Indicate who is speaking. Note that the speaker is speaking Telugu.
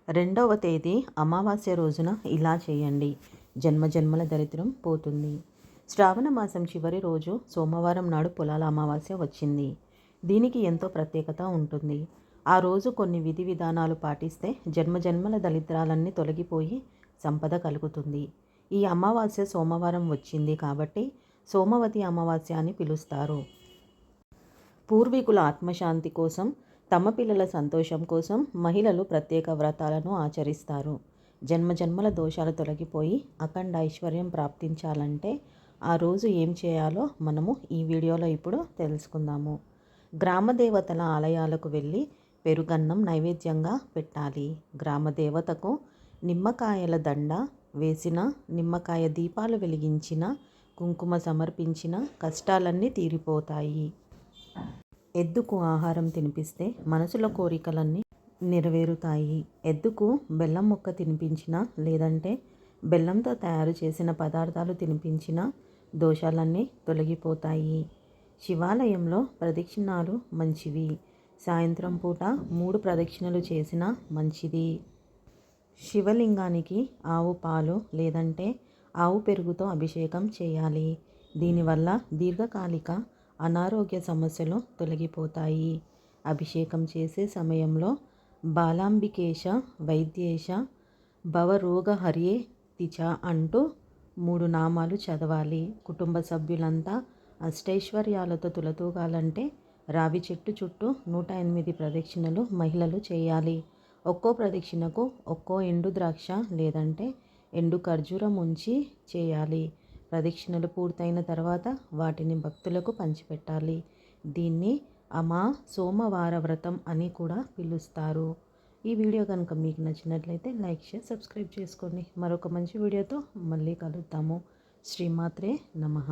Speaker 1: రెండవ తేదీ అమావాస్య రోజున ఇలా చేయండి. జన్మజన్మల దరిద్రం పోతుంది. శ్రావణ మాసం చివరి రోజు సోమవారం నాడు పొలాల అమావాస్య వచ్చింది. దీనికి ఎంతో ప్రత్యేకత ఉంటుంది. ఆ రోజు కొన్ని విధి విధానాలు పాటిస్తే జన్మజన్మల దరిద్రాలన్నీ తొలగిపోయి సంపద కలుగుతుంది. ఈ అమావాస్య సోమవారం వచ్చింది కాబట్టి సోమవతి అమావాస్య అని పిలుస్తారు. పూర్వీకుల ఆత్మశాంతి కోసం, తమ పిల్లల సంతోషం కోసం మహిళలు ప్రత్యేక వ్రతాలను ఆచరిస్తారు. జన్మజన్మల దోషాలు తొలగిపోయి అఖండ ఐశ్వర్యం ప్రాప్తించాలంటే ఆ రోజు ఏం చేయాలో మనము ఈ వీడియోలో ఇప్పుడు తెలుసుకుందాము. గ్రామదేవతల ఆలయాలకు వెళ్ళి పెరుగన్నం నైవేద్యంగా పెట్టాలి. గ్రామదేవతకు నిమ్మకాయల దండ వేసిన, నిమ్మకాయ దీపాలు వెలిగించిన, కుంకుమ సమర్పించిన కష్టాలన్నీ తీరిపోతాయి. ఎద్దుకు ఆహారం తినిపిస్తే మనసులో కోరికలన్నీ నెరవేరుతాయి. ఎద్దుకు బెల్లం ముక్క తినిపించిన, లేదంటే బెల్లంతో తయారు చేసిన పదార్థాలు తినిపించిన దోషాలన్నీ తొలగిపోతాయి. శివాలయంలో ప్రదక్షిణాలు మంచివి. సాయంత్రం పూట 3 ప్రదక్షిణలు చేసినా మంచిది. శివలింగానికి ఆవు పాలు లేదంటే ఆవు పెరుగుతో అభిషేకం చేయాలి. దీనివల్ల దీర్ఘకాలిక అనారోగ్య సమస్యలు తొలగిపోతాయి. అభిషేకం చేసే సమయంలో బాలాంబికేశ వైద్యేశ భవరోగహర్యే తిచ అంటూ 3 నామాలు చదవాలి. కుటుంబ సభ్యులంతా అష్టైశ్వర్యాలతో తులతూగాలంటే రావి చెట్టు చుట్టూ 108 ప్రదక్షిణలు మహిళలు చేయాలి. ఒక్కో ప్రదక్షిణకు ఒక్కో ఎండు ద్రాక్ష లేదంటే ఎండు ఖర్జూరం ఉంచి చేయాలి. ప్రదక్షిణలు పూర్తయిన తర్వాత వాటిని భక్తులకు పంచిపెట్టాలి. దీన్ని సోమవార వ్రతం అని కూడా పిలుస్తారు. ఈ వీడియో కనుక మీకు నచ్చినట్లయితే లైక్, షేర్, సబ్స్క్రైబ్ చేసుకోండి. మరొక మంచి వీడియోతో మళ్ళీ కలుద్దాము. శ్రీమాత్రే నమః.